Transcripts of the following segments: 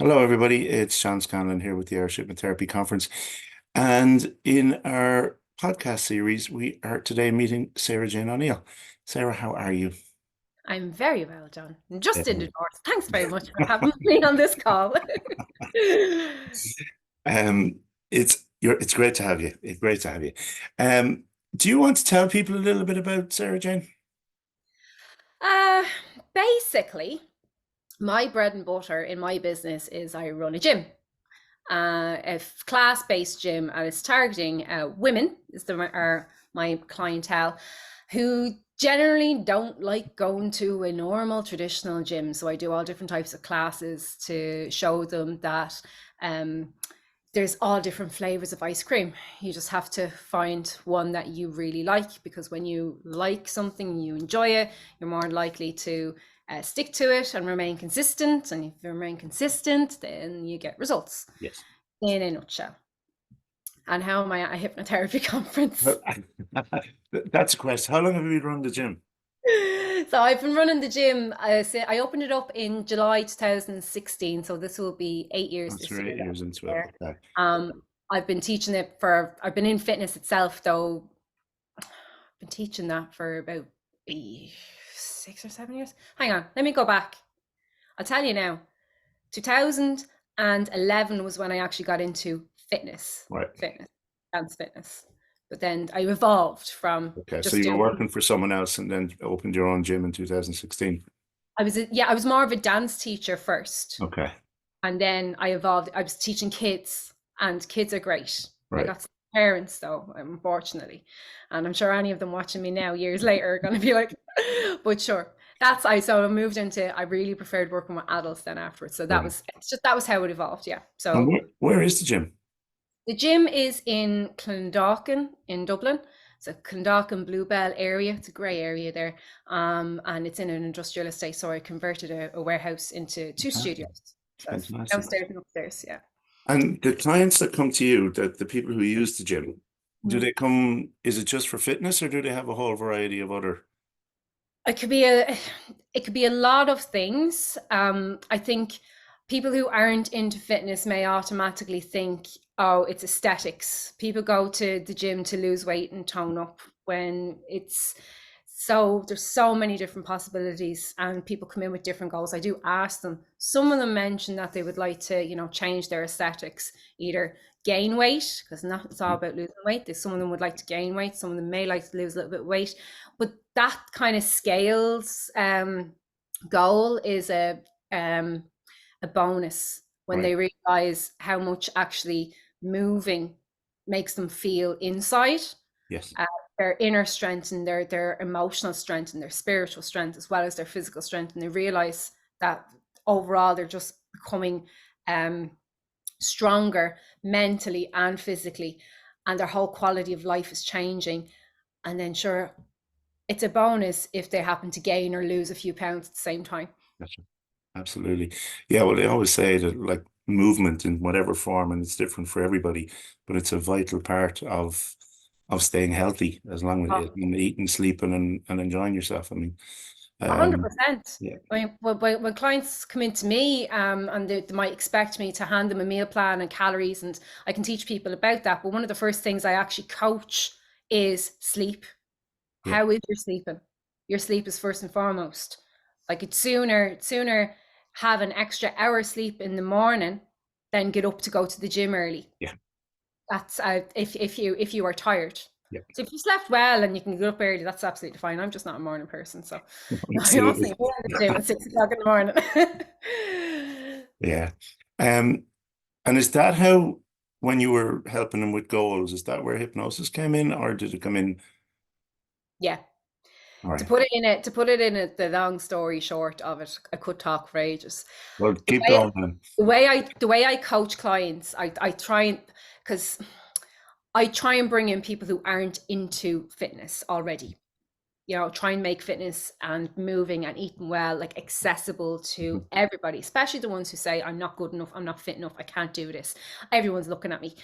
Hello, everybody. It's Sean Scanlon here with the Irish Hypnotherapy Conference. And in our podcast series, we are today meeting Sarah Jane O'Neill. Sarah, how are you? I'm very well done. Just in the Um, north. Thanks very much for having me on this call. um, it's great to have you. It's great to have you. Um, do you want to tell people a little bit about Sarah Jane? uh, Basically, my bread and butter in my business is I run a gym, a class-based gym, and it's targeting women is are my clientele who generally don't like going to a normal traditional gym. So I do all different types of classes to show them that um, there's all different flavors of ice cream. You just have to find one that you really like, because when you like something, you enjoy it, you're more likely to stick to it and remain consistent. And if you remain consistent, then you get results Yes. in a nutshell. And how am I at a hypnotherapy conference? Well, that's a question. How long have you run the gym? So I've been running the gym. I opened it up in July 2016. So this will be 8 years That's this for year eight that years I'm into it. there. Okay. I've been teaching it for, I've been in fitness itself though. I've been teaching that for about 6 or 7 years. Hang on, let me go back. I'll tell you now. 2011 was when I actually got into Right. fitness, dance fitness. But then I evolved from Okay. So just you were doing, working for someone else and then opened your own gym in 2016. I was more of a dance teacher first. Okay. And then I evolved. I was teaching kids, and kids are great. I Right. got some parents though, unfortunately, and I'm sure any of them watching me now years later are going to be like, but sure. That's I so I moved into I really preferred working with adults then afterwards. So that Right. was it's just that was how it evolved. Yeah. And So where is the gym? the gym is in Clondalkin in Dublin. It's a Clondalkin Bluebell area. It's a grey area there. And it's in an industrial estate. So I converted a warehouse into two Ah, studios. So it's fantastic. downstairs and upstairs. Yeah. And the clients that come to you, the people who use the gym, do Mm. they come, is it just for fitness or do they have a whole variety of other? It could be a it could be a lot of things. I think people who aren't into fitness may automatically think, oh, it's aesthetics. People go to the gym to lose weight and tone up when it's so there's so many different possibilities and people come in with different goals. I do ask them. Some of them mention that they would like to, change their aesthetics, either gain weight, because not it's all about losing weight. There's some of them would like to gain weight, some of them may like to lose a little bit of weight, but that kind of scales goal is a bonus when Right. they realize how much actually moving makes them feel inside, Yes. uh, their inner strength and their emotional strength and their spiritual strength as well as their physical strength, and they realize that overall they're just becoming um, stronger mentally and physically, and their whole quality of life is changing. And then sure, it's a bonus if they happen to gain or lose a few pounds at the same time. Gotcha. Absolutely. Yeah, well, they always say that like movement in whatever form, and it's different for everybody, but it's a vital part of staying healthy as long as Oh, eating, sleeping and enjoying yourself. I mean, um, 100%. yeah. I mean, when clients come into me and they might expect me to hand them a meal plan and calories, and I can teach people about that. But one of the first things I actually coach is sleep. Yeah. How is your sleeping? Your sleep is first and foremost. Like it's sooner have an extra hour sleep in the morning than get up to go to the gym early. Yeah. That's if you are tired. Yeah. So if you slept well and you can get up early, that's absolutely fine. I'm just not a morning person, so I also Absolutely. go to the gym at 6 o'clock in the morning. Yeah. Um, and is that how, when you were helping them with goals, is that where hypnosis came in, or did it come in? Yeah. All To right. put it in it, to put it in it, the long story short of it, I could talk for ages. Well, The keep way going then. the way I coach clients, I try and because I try and bring in people who aren't into fitness already. Try and make fitness and moving and eating well like accessible to Mhm. everybody, especially the ones who say, I'm not good enough, I'm not fit enough, I can't do this. Everyone's looking at me.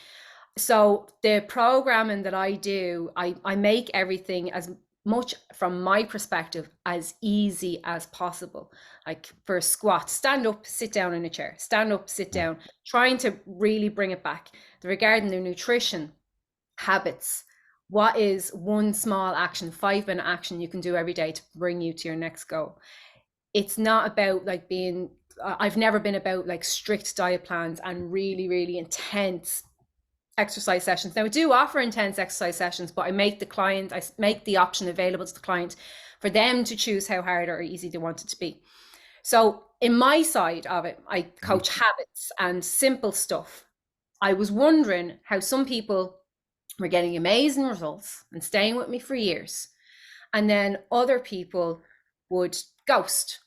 So the programming that I do, I make everything as much from my perspective as easy as possible. Like for a squat, stand up, sit down in a chair, stand up, sit Yeah. down, trying to really bring it back. Regarding their nutrition habits, what is one small action, 5 minute action you can do every day to bring you to your next goal? It's not about like being, I've never been about like strict diet plans and really, really intense exercise sessions. Now I do offer intense exercise sessions, but I make the option available to the client for them to choose how hard or easy they want it to be. So in my side of it, I Mhm. coach habits and simple stuff. I was wondering how some people were getting amazing results and staying with me for years, and then other people would ghost.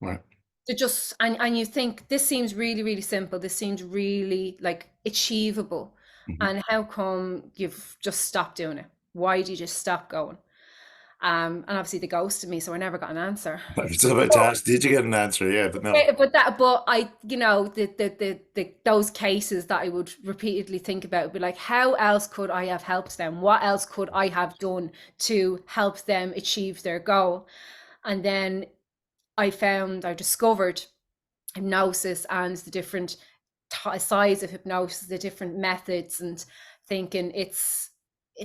Right. To just and you think this seems really, really simple. This seems really like achievable. Mhm. And how come you've just stopped doing it? Why do you just stop going? And obviously they ghosted me, so I never got an answer. I was about to ask, did you get an answer? Yeah, but no. But I, those cases that I would repeatedly think about would be like, how else could I have helped them? What else could I have done to help them achieve their goal? And then I discovered hypnosis and the different sides of hypnosis, the different methods, and thinking it's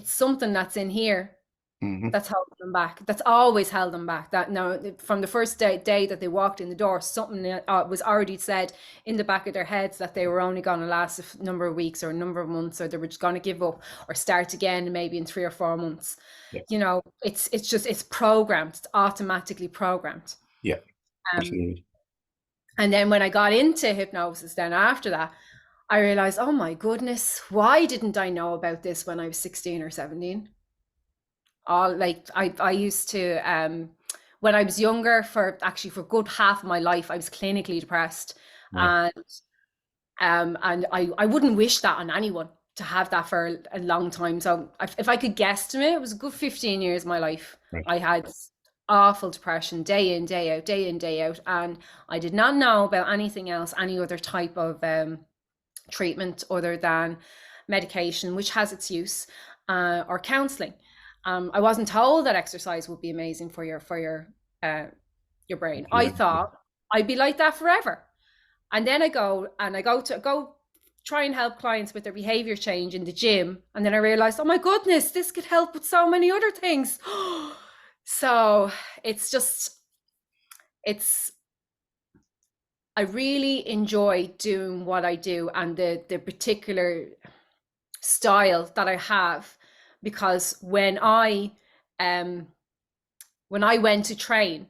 something that's in here Hmm. that's held them back. That's always held them back. That now, from the first day that they walked in the door, something was already said in the back of their heads that they were only going to last a number of weeks or a number of months, or they were just going to give up or start again maybe in 3 or 4 months. Yeah. It's programmed. It's automatically programmed. Yeah, Um, absolutely. and then when I got into hypnosis, then after that, I realized, oh my goodness, why didn't I know about this when I was 16 or 17? All like I used to when I was younger, for a good half of my life, I was clinically depressed. Right. And I wouldn't wish that on anyone, to have that for a long time. So if I could guesstimate, it was a good 15 years of my life. Right. I had awful depression day in, day out, day in, day out. And I did not know about anything else, any other type of treatment other than medication, which has its use, or counseling. I wasn't told that exercise would be amazing for your brain. I Yeah. thought I'd be like that forever. And then I go try and help clients with their behavior change in the gym. And then I realized, oh my goodness, this could help with so many other things. So it's I really enjoy doing what I do and the particular style that I have, because when I went to train,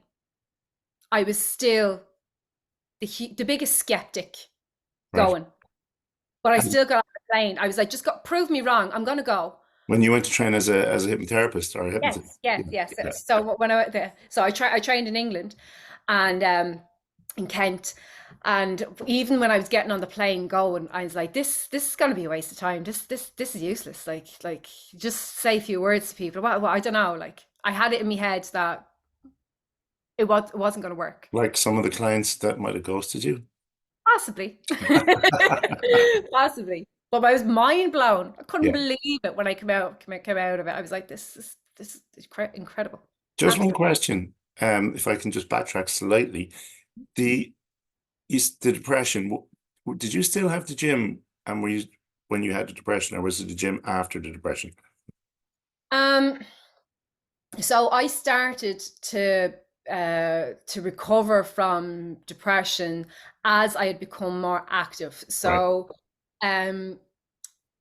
I was still the biggest skeptic Right. going, but I And still got on the plane. I was like, just prove me wrong. I'm gonna go. when you went to train as a hypnotherapist or a hypnotist, Yes, yes, yeah, yes, yeah, yes. So when I went there, so I trained in England, and in Kent, and even when I was getting on the plane going, I was like, this is going to be a waste of time. This is useless. Like just say a few words to people. Well, I don't know. Like I had it in my head that it wasn't going to work. like some of the clients that might have ghosted you. Possibly, possibly. But I was mind blown. I couldn't Yeah. believe it when I came out of it. I was like, this is incredible. Just one Absolutely. question, if I can just backtrack slightly. The the depression, did you still have the gym and were you when you had the depression, or was it the gym after the depression? Um, so I started to recover from depression as I had become more active. Right, So um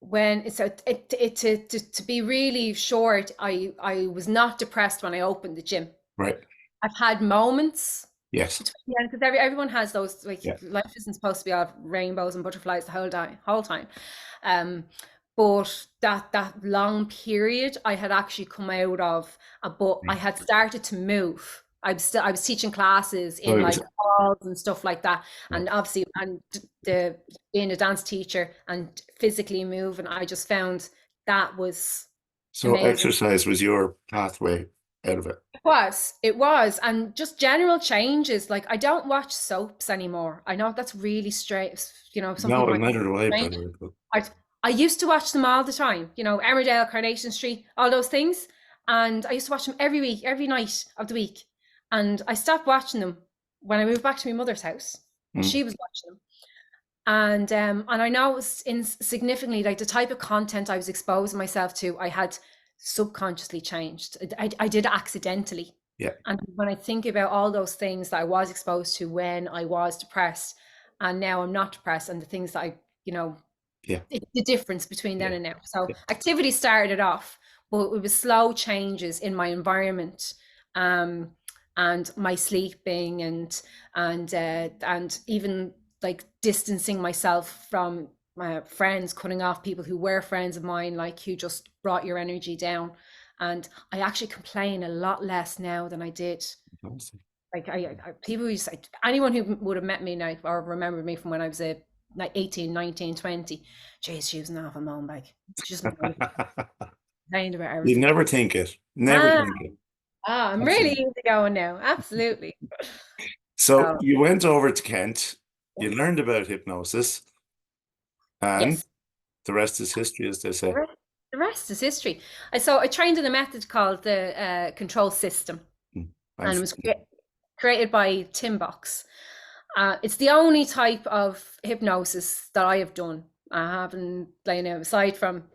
when so it to be really short, I was not depressed when I opened the gym. right. I've had moments Yes. between, yeah, because everyone has those, like Yeah. life isn't supposed to be all rainbows and butterflies the whole time. Um, but that long period I had actually come out of, but I Right. had started to move. I was teaching classes So in it like was halls and stuff like that, right. and obviously, and the being a dance teacher and physically moving, I just found that was So amazing. exercise was your pathway out of it. It was, and just general changes. Like I don't watch soaps anymore. I know that's really straight. Some No, people might neither do I, by strange. the way. I I used to watch them all the time. Emmerdale, Coronation Street, all those things. And I used to watch them every week, every night of the week. And I stopped watching them when I moved back to my mother's house, and Mm. she was watching them. And I know it was significantly like the type of content I was exposing myself to, I had subconsciously changed. I did accidentally. Yeah. And when I think about all those things that I was exposed to when I was depressed, and now I'm not depressed, and the things that Yeah. the difference between then Yeah. and now. So Yeah. activity started off, but it was slow changes in my environment, and my sleeping, and even like distancing myself from my friends, cutting off people who were friends of mine, like who just brought your energy down. And I actually complain a lot less now than I did. Honestly. Like people who say, anyone who would have met me now or remembered me from when I was like 18, 19, 20, geez, she was an awful mom bag. She just complained about You everything. never think it. Never Ah, think it. I'm really Absolutely. easygoing now. Absolutely. So So you went over to Kent, you learned about hypnosis, and yes, the rest is history, as they say. the rest is history. So I trained in a method called the control system, Mm. I'm and it was familiar. created by Tim Box. It's the only type of hypnosis that I have done. I haven't, like, aside from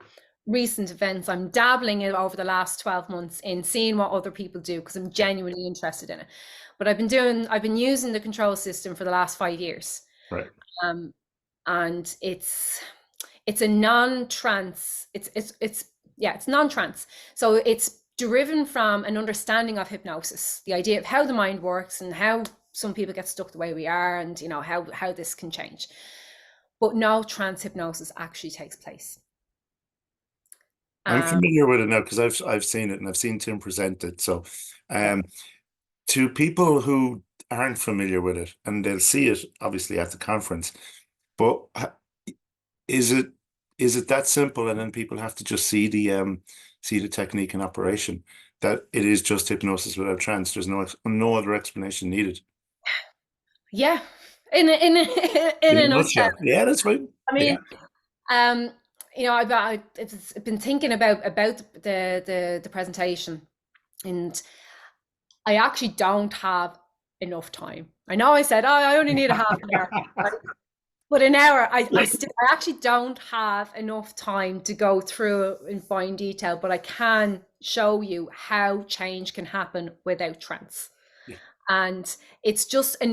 recent events, I'm dabbling in over the last 12 months in seeing what other people do because I'm genuinely interested in it. But I've been using the control system for the last 5 years. Right. Um, and it's a non-trance, it's non-trance. So it's driven from an understanding of hypnosis, the idea of how the mind works and how some people get stuck the way we are, and how this can change. But no trance hypnosis actually takes place. I'm Um, familiar with it now because I've seen it and I've seen Tim present it. So, yeah. to people who aren't familiar with it, and they'll see it obviously at the conference, but is it is it that simple? And then people have to just see the technique in operation. That it is just hypnosis without trance. There's no other explanation needed. Yeah, in In a a nutshell. nutshell. Yeah, that's right. I Yeah. mean, um, I've been thinking about the presentation, and I actually don't have enough time. I know I said, oh, I only need a half an hour, right? But an hour, I actually don't have enough time to go through it in fine detail, but I can show you how change can happen without trance. Yeah. And it's just uh,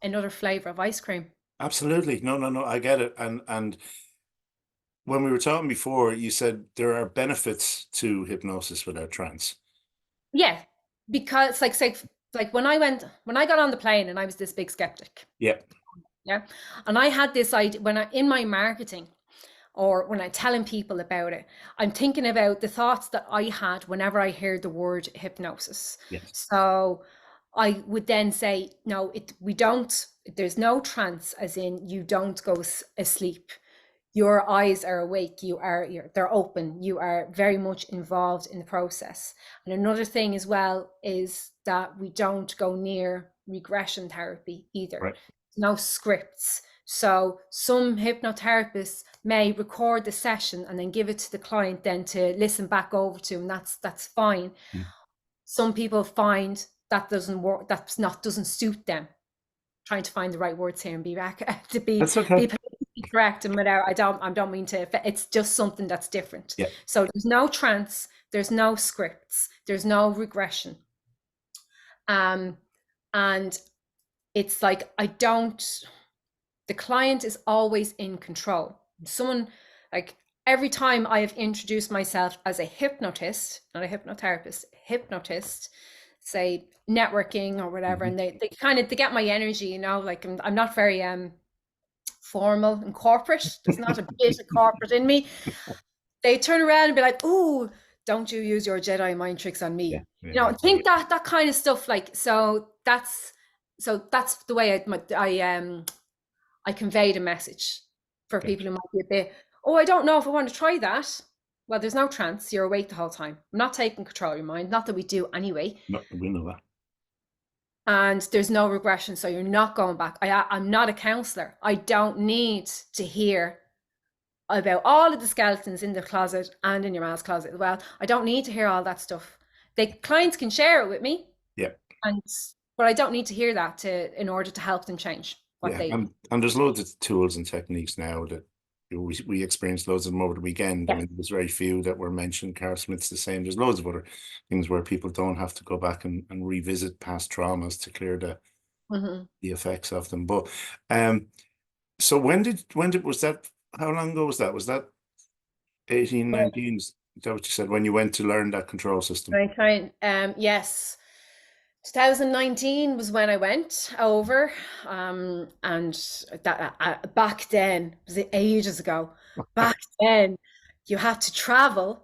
another flavor of ice cream. Absolutely. No, no, no. I get it. And when we were talking before, you said there are benefits to hypnosis without trance. Yeah, because like say like when I got on the plane and I was this big skeptic. Yeah. Yeah. And I had this idea when I in my marketing or when I'm telling people about it, I'm thinking about the thoughts that I had whenever I heard the word hypnosis. Yes. So I would then say, no, there's no trance, as in you don't go asleep. Your eyes are awake, they're open, you are very much involved in the process. And another thing as well is that we don't go near regression therapy either. Right. No scripts. So some hypnotherapists may record the session and then give it to the client then to listen back over to, and that's fine. Mm. Some people find that doesn't work, doesn't suit them. Trying to find the right words here and be back to be That's okay. politically correct, and without I don't mean to, it's just something that's different. Yeah. So there's no trance, there's no scripts, there's no regression. And it's like the client is always in control. Someone, like, every time I have introduced myself as a hypnotist, not a hypnotherapist, hypnotist, say networking or whatever, Mhm. and they get my energy, like I'm not very formal and corporate. There's not a bit of corporate in me. They turn around and be like, "Oh, don't you use your Jedi mind tricks on Yeah. me?" Yeah. Think that kind of stuff. Like, that's the way I conveyed a message for Okay. people who might be a bit, oh, I don't know if I want to try that. Well, there's no trance. You're awake the whole time. I'm not taking control of your mind. Not that we do anyway. No, we know that. And there's no regression. So you're not going back. I'm not a counselor. I don't need to hear about all of the skeletons in the closet and in your man's closet as well. I don't need to hear all that stuff. The clients can share it with me, Yeah. and but I don't need to hear that in order to help them change what Yeah. they. And there's loads of tools and techniques now that we experienced loads of them over the weekend. I Yeah. mean, there's very few that were mentioned. Carl Smith's the same. There's loads of other things where people don't have to go back and revisit past traumas to clear Mhm. the effects of them. But so when did was that? How long ago was that? Was that 18, 19? Is that what you said when you went to learn that control system? Right, right. Yes. 2019 was when I went over, and that back then, was it ages ago? Back then, you had to travel.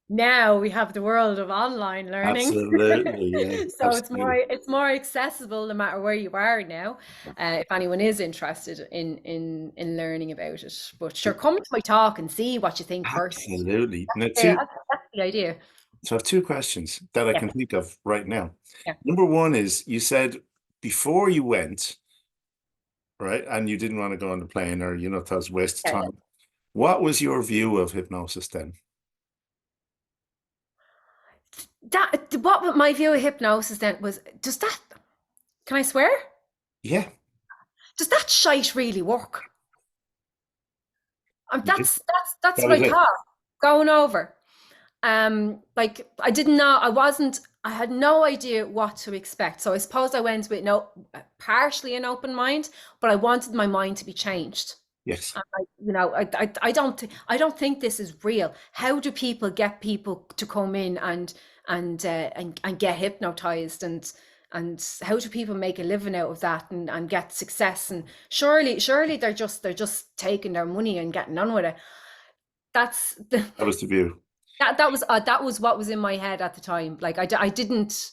Now we have the world of online learning, Absolutely, yeah, so absolutely. it's more accessible no matter where you are now. If anyone is interested in learning about it, but sure, come to my talk and see what you think first. Absolutely. Now, Yeah, that's the idea. so I have two questions that I Yeah, can think of right now. yeah, Number one is you said before you went, right, and you didn't want to go on the plane or, that was a waste of yeah. time. What was your view of hypnosis then? That what my view of hypnosis then was, does that, can I swear? Yeah, Does that shite really work? yeah, That's that what I was it. thought going over. Like I didn't know, I had no idea what to expect. So I suppose I went with no partially an open mind, but I wanted my mind to be changed. Yes, I don't think this is real. How do people get people to come in and get hypnotized, and how do people make a living out of that and get success? And surely they're just taking their money and getting on with it. That's the, that was the view. that was what was in my head at the time. Like I didn't,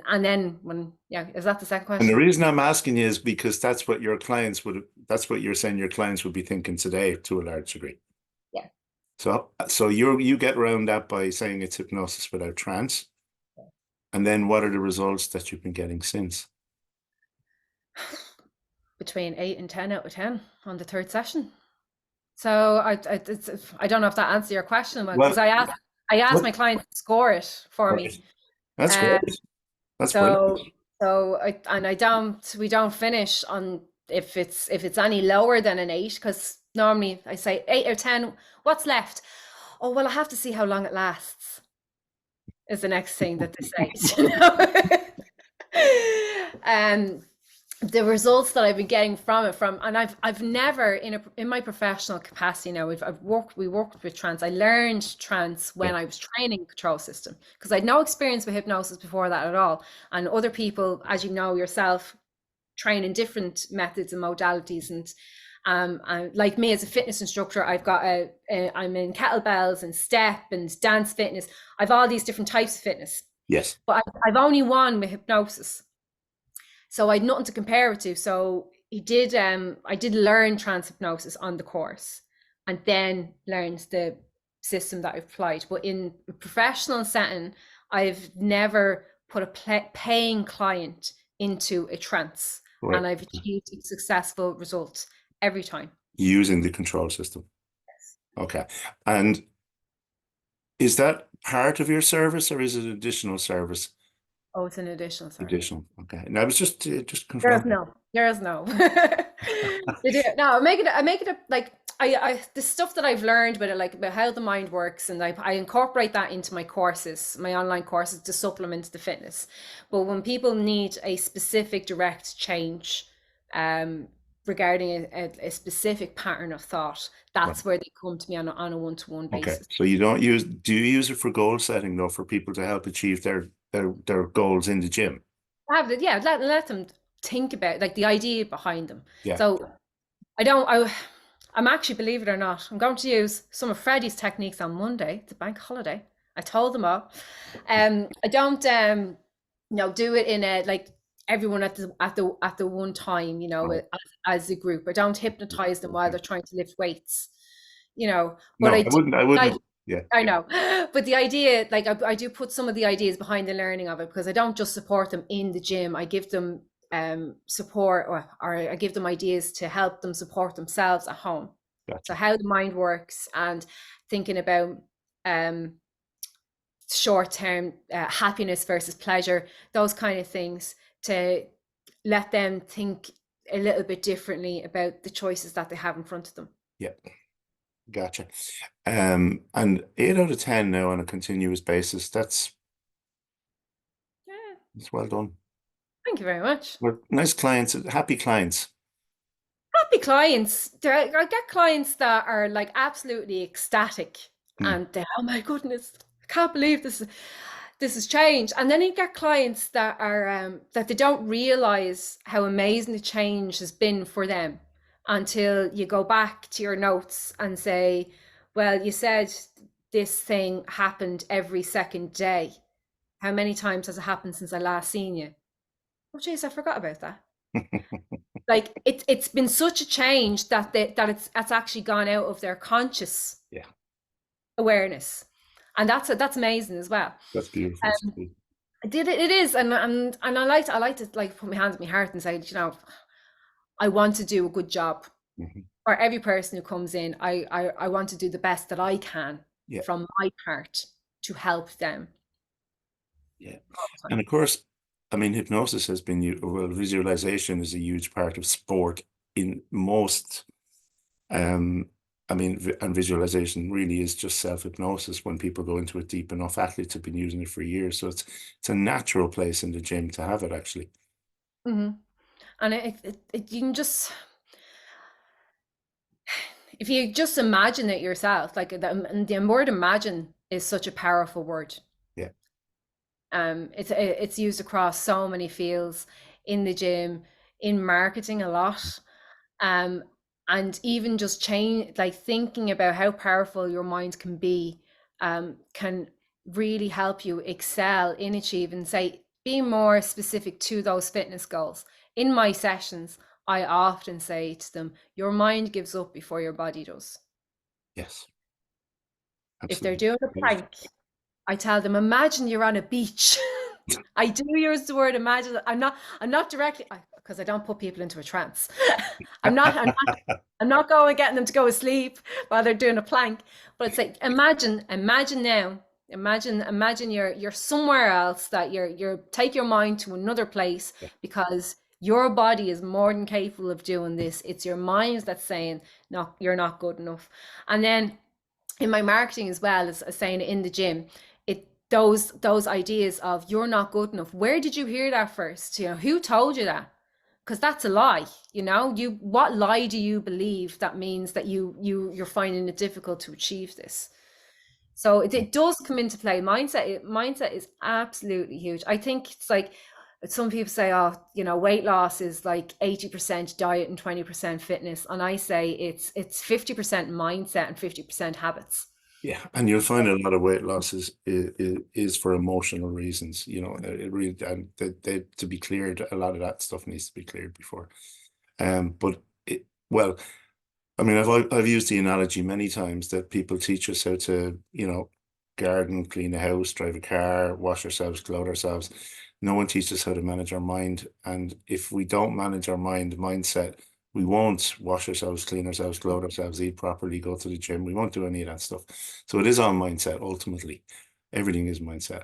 and then when, yeah, is that the second And the question? reason I'm asking you is because that's what you're saying your clients would be thinking today to a large degree. Yeah. So you get around that by saying it's hypnosis without trance. And then what are the results that you've been getting since? Between 8 and 10 out of 10 on the third session. So I don't know if that answers your question, because Well, I asked my clients to score it for right. me. That's Uh, great. That's brilliant. so we don't finish on if it's any lower than an 8, because normally I say 8 or 10. What's left? Oh well, I have to see how long it lasts. Is the next thing that they say. Um, the results that I've been getting from it, and I've never in my professional capacity now, we worked with trance. I learned trance Yeah. when I was training control system, because I had no experience with hypnosis before that at all. And other people, as you know yourself, train in different methods and modalities. And like me as a fitness instructor, I'm in kettlebells and step and dance fitness. I've all these different types of fitness, Yes. but I've only one with hypnosis. So I had nothing to compare it to. So I did learn trance hypnosis on the course, and then learned the system that I've applied. But in a professional setting, I've never put a paying client into a trance, Right. and I've achieved successful results every time. Using the control system. Okay. And is that part of your service or is it additional service? Oh, it's an additional service. Additional. Okay. And I was just There's confirming. no. There's no. They do. No, I make it a, like the stuff that I've learned with it, like about how the mind works, and I incorporate that into my courses, my online courses, to supplement the fitness. But when people need a specific direct change, um, regarding a specific pattern of thought, Right. that's where they come to me on a one-to-one Okay. basis. So do you use it for goal setting though, for people to help achieve their goals in the gym? Yeah, let them think about, like, the idea behind them. Yeah. So I don't. I'm actually, believe it or not, I'm going to use some of Freddie's techniques on Monday. It's a bank holiday. I told them all. I don't do it in a, like, everyone at the one time. Right. As a group. I don't hypnotize them while Okay. they're trying to lift weights. But No, I I wouldn't. Yeah. I know, but the idea, like, I do put some of the ideas behind the learning of it, because I don't just support them in the gym. I give them support, or I give them ideas to help them support themselves at home. So Gotcha. how the mind works, and thinking about um, short-term happiness versus pleasure, those kind of things, to let them think a little bit differently about the choices that they have in front of them. Yeah, gotcha. And 8 out of 10 now on a continuous basis. Yeah, That's well done. thank you very much. Well, nice clients, happy clients. Happy clients. I get clients that are like absolutely ecstatic, Mm, and they, oh my goodness, I can't believe this has changed. And then you get clients that are that they don't realize how amazing the change has been for them until you go back to your notes and say, well, you said this thing happened every second day. How many times has it happened since I last seen you? Oh, geez, I forgot about that. Like it's been such a change that that's actually gone out of their conscious yeah, awareness, and that's amazing as well. that's beautiful. Um, it is, and I like to like put my hands on my heart and say, I want to do a good job Mhm. for every person who comes in. I want to do the best that I can Yeah, from my part to help them yeah. all the And time. of course, I mean, hypnosis has been, well, visualization is a huge part of sport in most, um, I mean, and visualization really is just self-hypnosis when people go into it deep enough. Athletes have been using it for years. So it's a natural place in the gym to have it, actually. Hmm. And you can just, if you just imagine it yourself, like the word imagine is such a powerful word. Yeah. It's used across so many fields, in the gym, in marketing a lot, um, and even just change, like thinking about how powerful your mind can be, can really help you excel in achieving, say, being more specific to those fitness goals. In my sessions, I often say to them, your mind gives up before your body does. Yes, If they're absolutely. doing a plank, I tell them, imagine you're on a beach. I do use the word imagine. I'm not directly, because I don't put people into a trance. I'm not going getting them to go to sleep while they're doing a plank. But it's like, imagine now. Imagine you're somewhere else, that you're take your mind to another place, Yeah. because your body is more than capable of doing this. It's your mind that's saying, no, you're not good enough. And then in my marketing as well, as saying in the gym, it those ideas of you're not good enough, where did you hear that first? Who told you that? Because that's a lie. What lie do you believe that means that you're finding it difficult to achieve this? So it does come into play. Mindset is absolutely huge. I think it's like, some people say, oh, weight loss is like 80% diet and 20% fitness. And I say it's 50% mindset and 50% habits. Yeah, and you'll find a lot of weight loss is for emotional reasons. It really, and to be cleared, a lot of that stuff needs to be cleared before. But well, I mean, I've used the analogy many times that people teach us how to, garden, clean a house, drive a car, wash ourselves, clothe ourselves. No one teaches how to manage our mind. And if we don't manage our mindset, we won't wash ourselves, clean ourselves, clothe ourselves, eat properly, go to the gym. We won't do any of that stuff. So it is all mindset ultimately. Everything is mindset.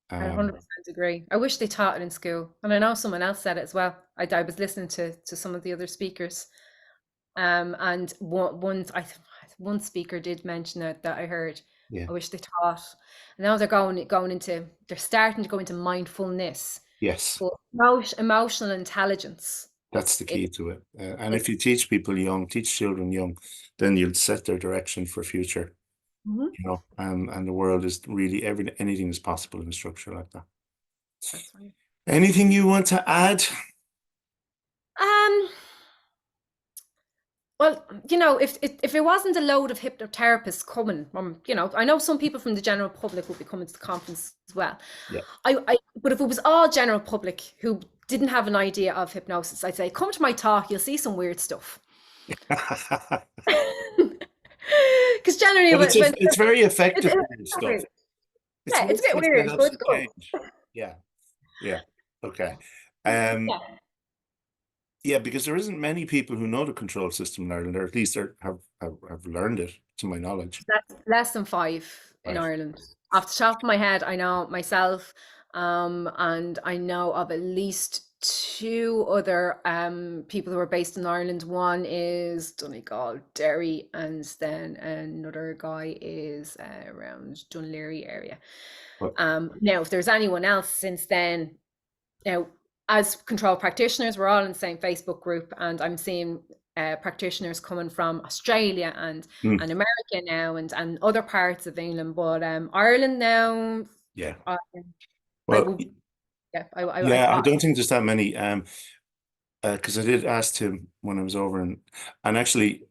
I Um, 100% agree. I wish they taught it in school. And I know someone else said it as well. I was listening to some of the other speakers. And one speaker did mention it, that I heard. yeah. I wish they taught. And now they're starting to go into mindfulness, Yes. but emotional intelligence. That's the It, key to it. And if you it's teach people young, teach children young, then you'll set their direction for future, Mhm. and the world is really anything is possible in a structure like that. That's right. Anything you want to add? Um, well, if it wasn't a load of hypnotherapists coming, I know some people from the general public will be coming to the conference as well. Yeah. But if it was all general public who didn't have an idea of hypnosis, I'd say, come to my talk, you'll see some weird stuff. Because generally, But when it's very effective weird it's stuff. weird. It's Yeah, it's a bit mostly set weird, up but to it's cool. change. Yeah. Yeah. Okay. Um, Yeah. Yeah, because there isn't many people who know the control system in Ireland, or at least have learned it, to my knowledge. Less than five in Right. Ireland. Off the top of my head, I know myself, and I know of at least two other people who are based in Ireland. One is Donegal, Derry, and then another guy is around Dunleary area. But Now, if there's anyone else since then, now, as control practitioners, we're all in the same Facebook group, and I'm seeing practitioners coming from Australia mm, and America now, and other parts of England. But Ireland now, yeah. I, I Well, will, yeah, I yeah, I thought, don't think there's that many. Because I did ask him when I was over, and actually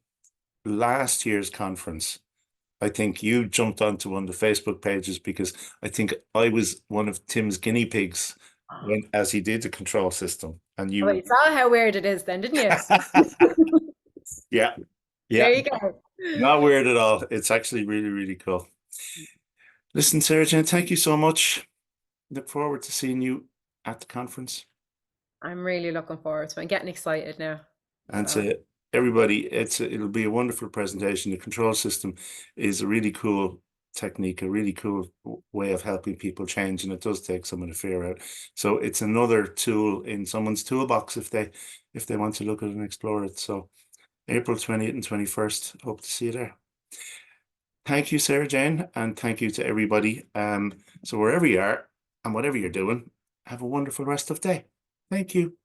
last year's conference, I think you jumped onto one of the Facebook pages because I think I was one of Tim's guinea pigs as he did the control system, and well, you. you saw how weird it is, then, didn't you? Yeah, yeah, There you go. not weird at all. It's actually really, really cool. Listen, Sarah Jane, thank you so much. Look forward to seeing you at the conference. I'm really looking forward to it. I'm getting excited now. And So to everybody, it'll be a wonderful presentation. The control system is a really cool technique, a really cool way of helping people change, and it does take some of the fear out. So it's another tool in someone's toolbox if they want to look at it and explore it. So April 20th and 21st, hope to see you there. Thank you, Sarah Jane, and thank you to everybody. So wherever you are and whatever you're doing, have a wonderful rest of the day. Thank you.